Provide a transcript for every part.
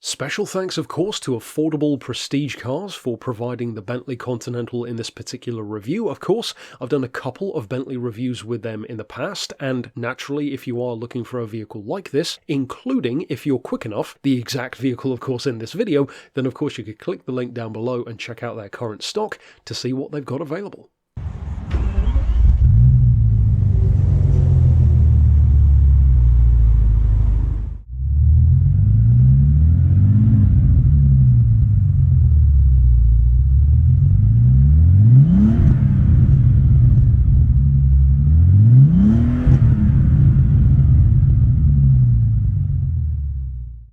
Special thanks, of course, to Affordable Prestige Cars for providing the Bentley Continental in this particular review. Of course, I've done a couple of Bentley reviews with them in the past, and naturally, if you are looking for a vehicle like this, including, if you're quick enough, the exact vehicle, of course, in this video, then of course you could click the link down below and check out their current stock to see what they've got available.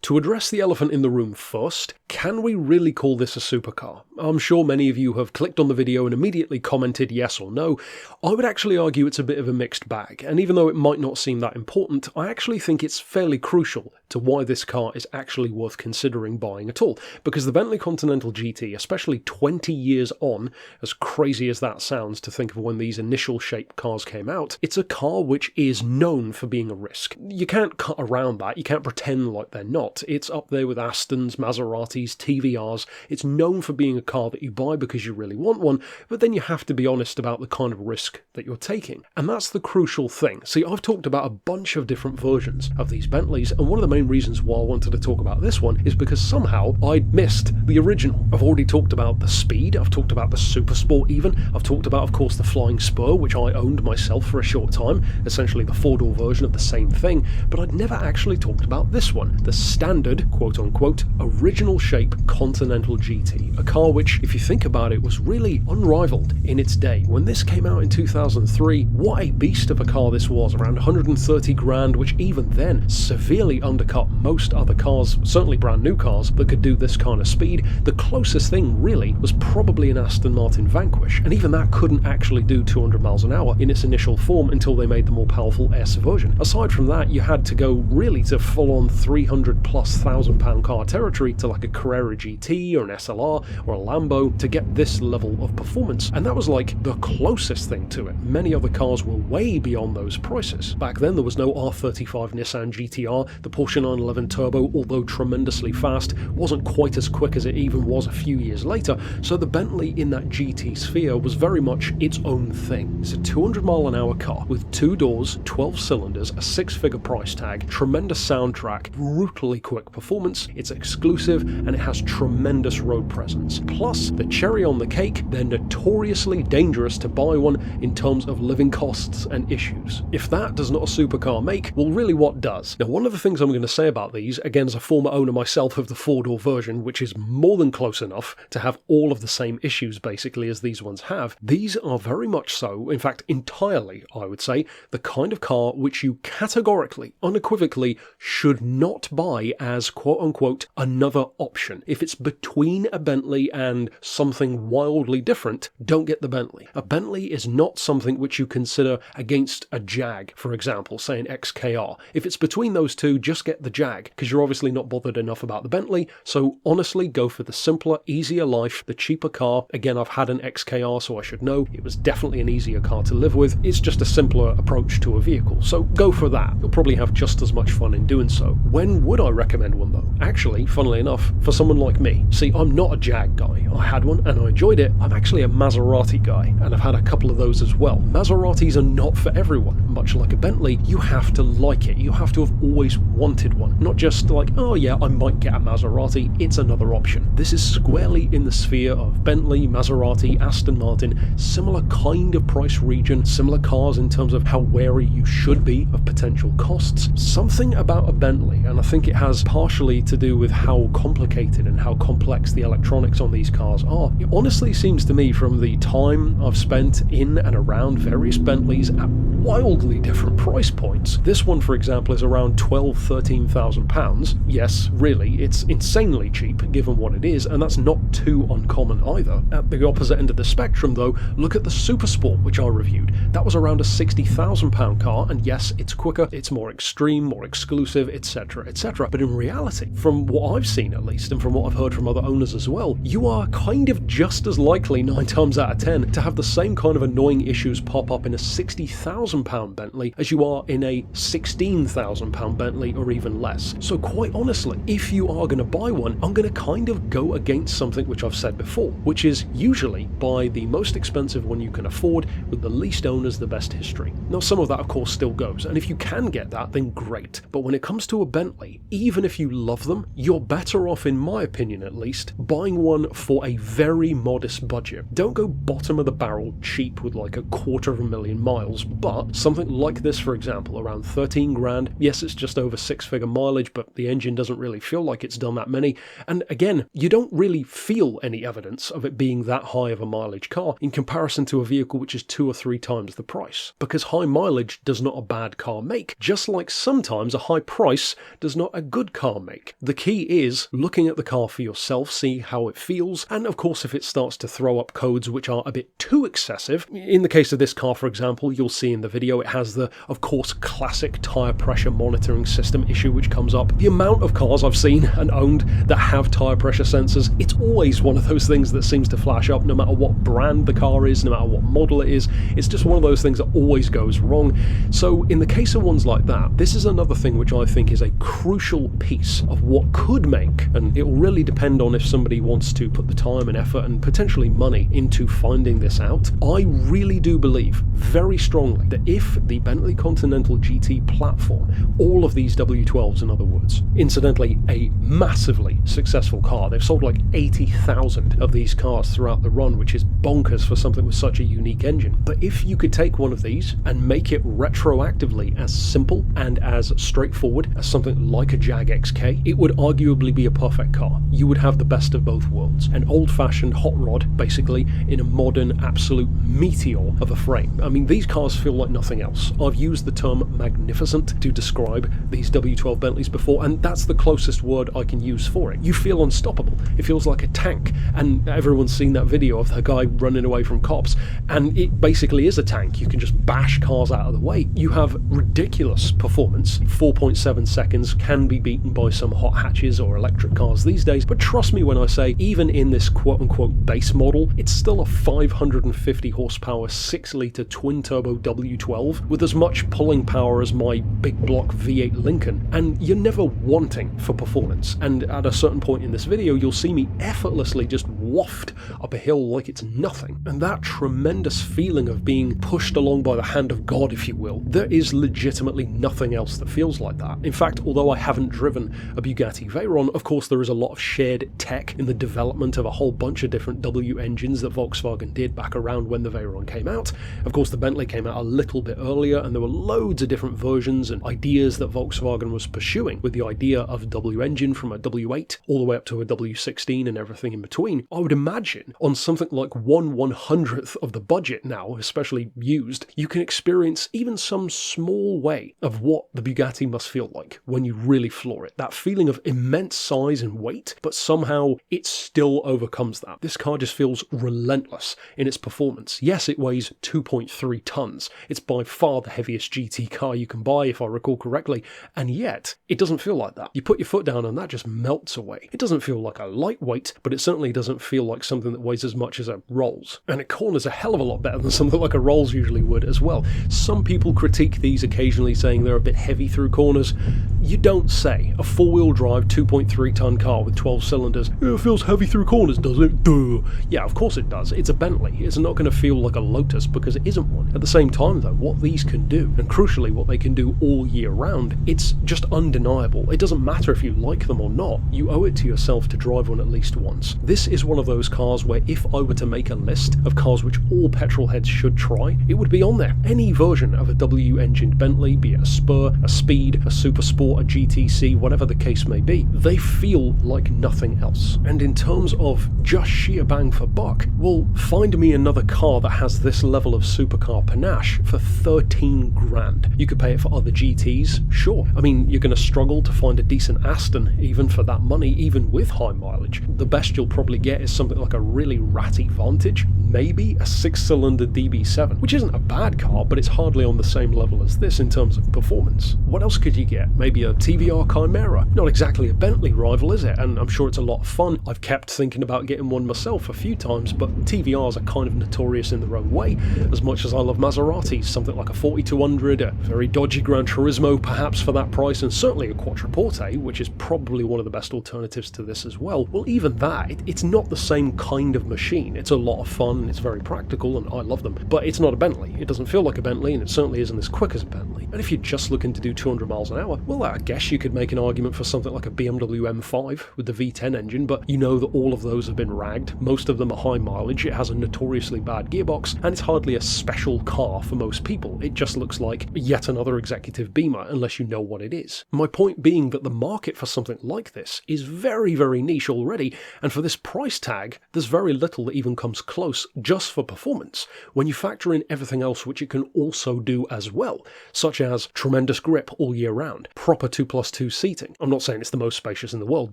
To address the elephant in the room first, can we really call this a supercar? I'm sure many of you have clicked on the video and immediately commented yes or no. I would actually argue it's a bit of a mixed bag, and even though it might not seem that important, I actually think it's fairly crucial to why this car is actually worth considering buying at all. Because the Bentley Continental GT, especially 20 years on, as crazy as that sounds to think of when these initial shape cars came out, it's a car which is known for being a risk. You can't cut around that, you can't pretend like they're not. It's up there with Astons, Maseratis, TVRs. It's known for being a car that you buy because you really want one, but then you have to be honest about the kind of risk that you're taking. And that's the crucial thing. See, I've talked about a bunch of different versions of these Bentleys, and one of the main reasons why I wanted to talk about this one is because somehow I'd missed the original. I've already talked about the Speed, I've talked about the SuperSport even, I've talked about, of course, the Flying Spur, which I owned myself for a short time, essentially the four-door version of the same thing, but I'd never actually talked about this one, the standard, quote-unquote, original shape Continental GT, a car which, if you think about it, was really unrivaled in its day. When this came out in 2003, what a beast of a car this was, around 130 grand, which even then severely undercut most other cars, certainly brand new cars, that could do this kind of speed. The closest thing, really, was probably an Aston Martin Vanquish, and even that couldn't actually do 200 miles an hour in its initial form until they made the more powerful S version. Aside from that, you had to go really to full-on 300 plus £1,000 car territory to like a Carrera GT or an SLR or a Lambo to get this level of performance, and that was like the closest thing to it. Many other cars were way beyond those prices. Back then there was no R35 Nissan GTR, the Porsche 911 Turbo, although tremendously fast, wasn't quite as quick as it even was a few years later, so the Bentley in that GT sphere was very much its own thing. It's a 200 mile an hour car with 2 doors, 12 cylinders, a 6-figure price tag, tremendous soundtrack, brutally quick performance, it's exclusive, and it has tremendous road presence. Plus, the cherry on the cake, they're notoriously dangerous to buy one in terms of living costs and issues. If that does not a supercar make, well really what does? Now, one of the things I'm going to say about these, again as a former owner myself of the 4-door version, which is more than close enough to have all of the same issues basically as these ones have, these are very much so, in fact entirely, I would say, the kind of car which you categorically, unequivocally, should not buy as quote-unquote another option. If it's between a Bentley and something wildly different, don't get the Bentley. A Bentley is not something which you consider against a Jag, for example, say an XKR. If it's between those two, just get the Jag, because you're obviously not bothered enough about the Bentley, so honestly go for the simpler, easier life, the cheaper car. Again, I've had an XKR, so I should know it was definitely an easier car to live with. It's just a simpler approach to a vehicle, so go for that. You'll probably have just as much fun in doing so. When would I recommend one though? Actually, funnily enough, for someone like me. See, I'm not a Jag guy. I had one and I enjoyed it. I'm actually a Maserati guy, and I've had a couple of those as well. Maseratis are not for everyone. Much like a Bentley, you have to like it. You have to have always wanted one. Not just like, oh yeah, I might get a Maserati, it's another option. This is squarely in the sphere of Bentley, Maserati, Aston Martin, similar kind of price region, similar cars in terms of how wary you should be of potential costs. Something about a Bentley, and I think it has partially to do with how complicated and how complex the electronics on these cars are. It honestly seems to me, from the time I've spent in and around various Bentleys at wildly different price points, this one for example is around £12,000–13,000. Yes, really, it's insanely cheap given what it is, and that's not too uncommon either. At the opposite end of the spectrum though, look at the SuperSport, which I reviewed. That was around a £60,000 car, and yes, it's quicker, it's more extreme, more exclusive, etc, etc. But in reality, from what I've seen at least, and from what I've heard from other owners as well, you are kind of just as likely 9 times out of 10 to have the same kind of annoying issues pop up in a £60,000 £10,000 Bentley as you are in a £16,000 Bentley or even less. So quite honestly, if you are going to buy one, I'm going to kind of go against something which I've said before, which is usually buy the most expensive one you can afford with the least owners, the best history. Now some of that of course still goes, and if you can get that, then great. But when it comes to a Bentley, even if you love them, you're better off, in my opinion at least, buying one for a very modest budget. Don't go bottom of the barrel cheap with like 250,000 miles, but something like this, for example, around 13 grand. Yes, it's just over 6-figure mileage, but the engine doesn't really feel like it's done that many. And again, you don't really feel any evidence of it being that high of a mileage car in comparison to a vehicle which is 2 or 3 times the price. Because high mileage does not a bad car make, just like sometimes a high price does not a good car make. The key is looking at the car for yourself, see how it feels, and of course if it starts to throw up codes which are a bit too excessive, in the case of this car for example, you'll see in the video it has the, of course, classic tyre pressure monitoring system issue which comes up. The amount of cars I've seen and owned that have tyre pressure sensors, it's always one of those things that seems to flash up no matter what brand the car is, no matter what model it is. It's just one of those things that always goes wrong. So in the case of ones like that, this is another thing which I think is a crucial piece of what could make, and it will really depend on if somebody wants to put the time and effort and potentially money into finding this out. I really do believe very strongly that if the Bentley Continental GT platform, all of these W12s in other words, incidentally a massively successful car, they've sold like 80,000 of these cars throughout the run, which is bonkers for something with such a unique engine. But if you could take one of these and make it retroactively as simple and as straightforward as something like a Jag XK, it would arguably be a perfect car. You would have the best of both worlds. An old-fashioned hot rod, basically, in a modern, absolute meteor of a frame. I mean, these cars feel like nothing else. I've used the term magnificent to describe these W12 Bentleys before, and that's the closest word I can use for it. You feel unstoppable. It feels like a tank, and everyone's seen that video of the guy running away from cops, and it basically is a tank. You can just bash cars out of the way. You have ridiculous performance. 4.7 seconds can be beaten by some hot hatches or electric cars these days, but trust me when I say, even in this quote-unquote base model, it's still a 550 horsepower 6-litre twin-turbo W12 with as much pulling power as my big block V8 Lincoln, and you're never wanting for performance. And at a certain point in this video, you'll see me effortlessly just waft up a hill like it's nothing. And that tremendous feeling of being pushed along by the hand of God, if you will, there is legitimately nothing else that feels like that. In fact, although I haven't driven a Bugatti Veyron, of course there is a lot of shared tech in the development of a whole bunch of different W engines that Volkswagen did back around when the Veyron came out. Of course the Bentley came out a little bit earlier, and there were loads of different versions and ideas that Volkswagen was pursuing, with the idea of a W engine from a W8 all the way up to a W16 and everything in between. I would imagine on something like 1/100th of the budget now, especially used, you can experience even some small way of what the Bugatti must feel like when you really floor it. That feeling of immense size and weight, but somehow it still overcomes that. This car just feels relentless in its performance. Yes, it weighs 2.3 tons. It's by far the heaviest GT car you can buy, if I recall correctly, and yet it doesn't feel like that. You put your foot down and that just melts away. It doesn't feel like a lightweight, but it certainly doesn't feel like something that weighs as much as a Rolls. And it corners a hell of a lot better than something like a Rolls usually would as well. Some people critique these occasionally, saying they're a bit heavy through corners. You don't say. A four-wheel drive 2.3 ton car with 12 cylinders, it feels heavy through corners, does it? Duh. Yeah, of course it does. It's a Bentley. It's not going to feel like a Lotus because it isn't one. At the same time though, what these can do, and crucially what they can do all year round, it's just undeniable. It doesn't matter if you like them or not. You owe it to yourself to drive one at least once. This is one of those cars where if I were to make a list of cars which all petrol heads should try, it would be on there. Any version of a W-engined Bentley, be it a Spur, a Speed, a SuperSport, a GTC, whatever the case may be, they feel like nothing else. And in terms of just sheer bang for buck, well, find me another car that has this level of supercar panache for 13 grand. You could pay it for other GTs, sure. I mean, you're going to struggle to find a decent Aston even for that money, even with high mileage. The best you'll probably get is something like a really ratty Vantage, maybe a 6-cylinder DB7, which isn't a bad car, but it's hardly on the same level as this in terms of performance. What else could you get? Maybe a TVR Chimera. Not exactly a Bentley rival, is it? And I'm sure it's a lot of fun. I've kept thinking about getting one myself a few times, but TVRs are kind of notorious in their own way. As much as I love Maseratis, something like a 4200, a very dodgy Gran Turismo perhaps for that price, and certainly a Quattroporte, which is probably one of the best alternatives to this as well. Well, even that, it's not the same kind of machine. It's a lot of fun, it's very practical, and I love them. But it's not a Bentley. It doesn't feel like a Bentley, and it certainly isn't as quick as a Bentley. And if you're just looking to do 200 miles an hour, well, I guess you could make an argument for something like a BMW M5 with the V10 engine, but you know that all of those have been ragged. Most of them are high mileage, it has a notoriously bad gearbox, and it's hardly a special car for most people. It just looks like yet another executive Beamer, unless you know what it is. My point being that the market for something like this is very, very niche already, and for this price tag, there's very little that even comes close just for performance, when you factor in everything else which it can also do as well, such as tremendous grip all year round, proper 2+2 seating. I'm not saying it's the most spacious in the world,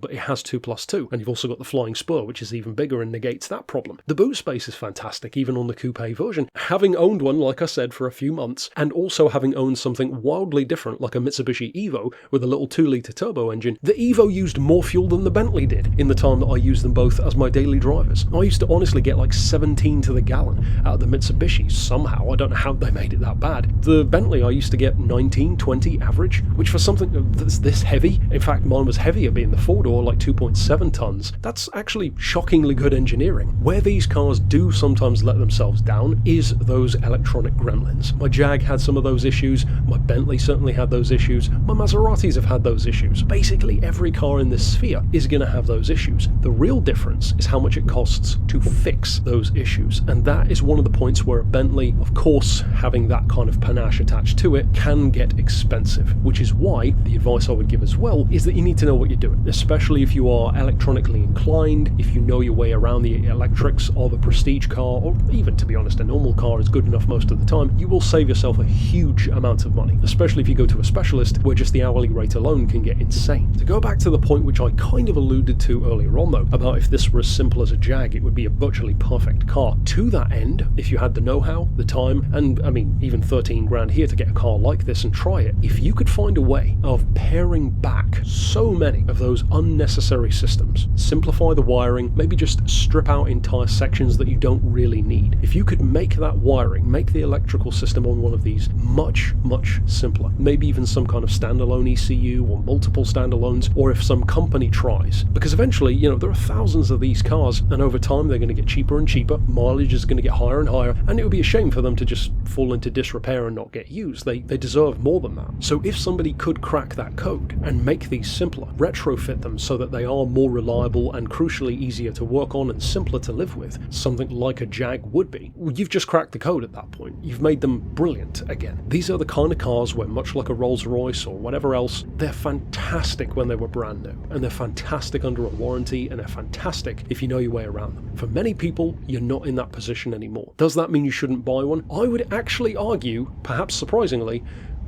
but it has 2+2, and you've also got the Flying Spur, which is even bigger and negates that problem. The boot space is fantastic, even on the coupe version. Having owned one, like I said, for a few months, and also having owned something wildly different like a Mitsubishi Evo with a little 2-litre turbo engine, the Evo used more fuel than the Bentley did in the time that I used them both as my daily drivers. I used to honestly get like 17 to the gallon out of the Mitsubishi somehow. I don't know how they made it that bad. The Bentley I used to get 19, 20 average, which for something that's this heavy, in fact mine was heavier being the 4-door, like 2.7 tons, that's actually shockingly good engineering. Where these cars do sometimes let themselves down is those electronic gremlins. My Jag had some of those issues, my Bentley certainly had those issues, my Maseratis have had those issues. Basically every car in this sphere is going to have those issues. The real difference is how much it costs to fix those issues, and that is one of the points where a Bentley, of course having that kind of panache attached to it, can get expensive, which is why the advice I would give as well is that you need to know what you're doing, especially if you are electronically inclined, if you know your way around the electrics of a prestige car, or even, to be honest, a normal car is good enough most of the time. You will save yourself a huge amount of money, especially if you go to a specialist where just the hourly rate alone can get insane. To go back to the point which I kind of alluded to earlier on though, about if this were as simple as a Jag, it would be a virtually perfect car. To that end, if you had the know-how, the time, and I mean even 13 grand here to get a car like this and try it, if you could find a way of paring back so many of those unnecessary systems, simplify the wiring, maybe just strip out entire sections that you don't really need. If you could make that wiring, make the electrical system on one of these much, much simpler, maybe even some kind of standalone ECU or multiple standalones, or if some company tries, because eventually, you know, there are thousands of these cars, and over time they're going to get cheaper and cheaper, mileage is going to get higher and higher, and it would be a shame for them to just fall into disrepair and not get used. They deserve more than that. So if somebody could crack that code and make these simpler, retrofit them so that they are more reliable and crucially easier to work on and simpler to live with, something like a Jag would be, you've just cracked the code at that point. You've made them brilliant again. These are the kind of cars where, much like a Rolls-Royce or whatever else, they're fantastic when they were brand new, and they're fantastic under a warranty, and they're fantastic if you know your way around them. For many people, you're not in that position anymore. Does that mean you shouldn't buy one? I would actually argue, perhaps surprisingly,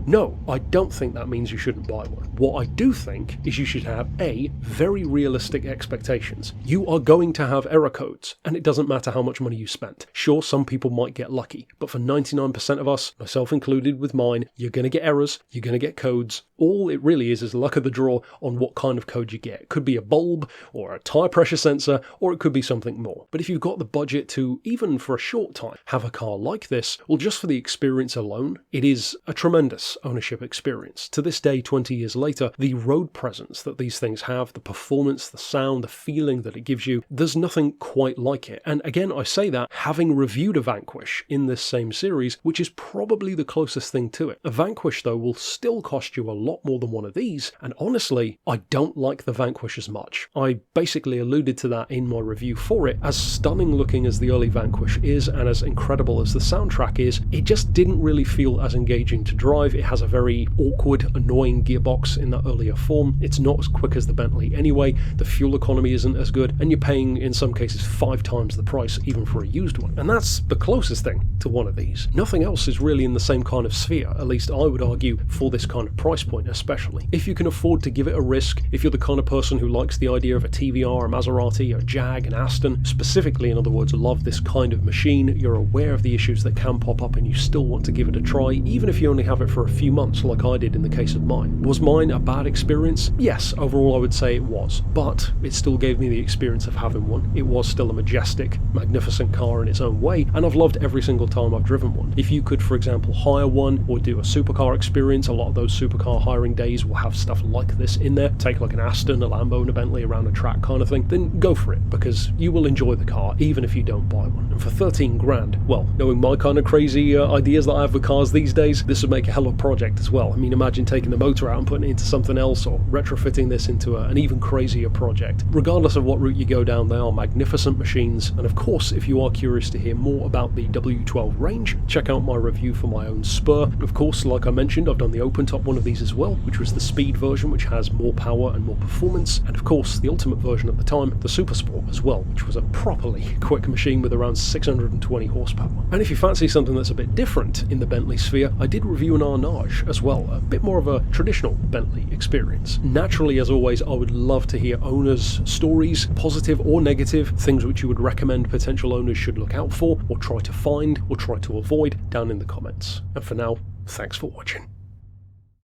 no, I don't think that means you shouldn't buy one. What I do think is you should have very realistic expectations. You are going to have error codes, and it doesn't matter how much money you spent. Sure, some people might get lucky, but for 99% of us, myself included with mine, you're going to get errors, you're going to get codes. All it really is luck of the draw on what kind of code you get. It could be a bulb, or a tyre pressure sensor, or it could be something more. But if you've got the budget to, even for a short time, have a car like this, well, just for the experience alone, it is a tremendous ownership experience. To this day, 20 years later, the road presence that these things have, the performance, the sound, the feeling that it gives you, there's nothing quite like it. And again, I say that having reviewed a Vanquish in this same series, which is probably the closest thing to it. A Vanquish, though, will still cost you a lot more than one of these, and honestly, I don't like the Vanquish as much. I basically alluded to that in my review for it. As stunning looking as the early Vanquish is, and as incredible as the soundtrack is, it just didn't really feel as engaging to drive. It has a very awkward, annoying gearbox in that earlier form. It's not as quick as the Bentley anyway, the fuel economy isn't as good, and you're paying, in some cases, 5 times the price even for a used one. And that's the closest thing to one of these. Nothing else is really in the same kind of sphere, at least I would argue, for this kind of price point especially. If you can afford to give it a risk, if you're the kind of person who likes the idea of a TVR, a Maserati, a Jag, an Aston, specifically, in other words, love this kind of machine, you're aware of the issues that can pop up and you still want to give it a try, even if you only have it for a few months like I did in the case of mine. Was mine a bad experience? Yes, overall I would say it was, but it still gave me the experience of having one. It was still a majestic, magnificent car in its own way, and I've loved every single time I've driven one. If you could, for example, hire one or do a supercar experience, a lot of those supercar hiring days will have stuff like this in there. Take like an Aston, a Lambo and a Bentley around a track kind of thing, then go for it, because you will enjoy the car even if you don't buy one. And for 13 grand, well, knowing my kind of crazy ideas that I have with cars these days, this would make a hell of a project as well. I mean, imagine taking the motor out and putting it into something else, or retrofitting this into an even crazier project. Regardless of what route you go down, they are magnificent machines, and of course, if you are curious to hear more about the W12 range, check out my review for my own Spur. Of course, like I mentioned, I've done the open top one of these as well, which was the speed version, which has more power and more performance, and of course, the ultimate version at the time, the SuperSport as well, which was a properly quick machine with around 620 horsepower. And if you fancy something that's a bit different in the Bentley sphere, I did review an Arnage as well, a bit more of a traditional Bentley experience. Naturally, as always, I would love to hear owners' stories, positive or negative, things which you would recommend potential owners should look out for, or try to find, or try to avoid, down in the comments. And for now, thanks for watching.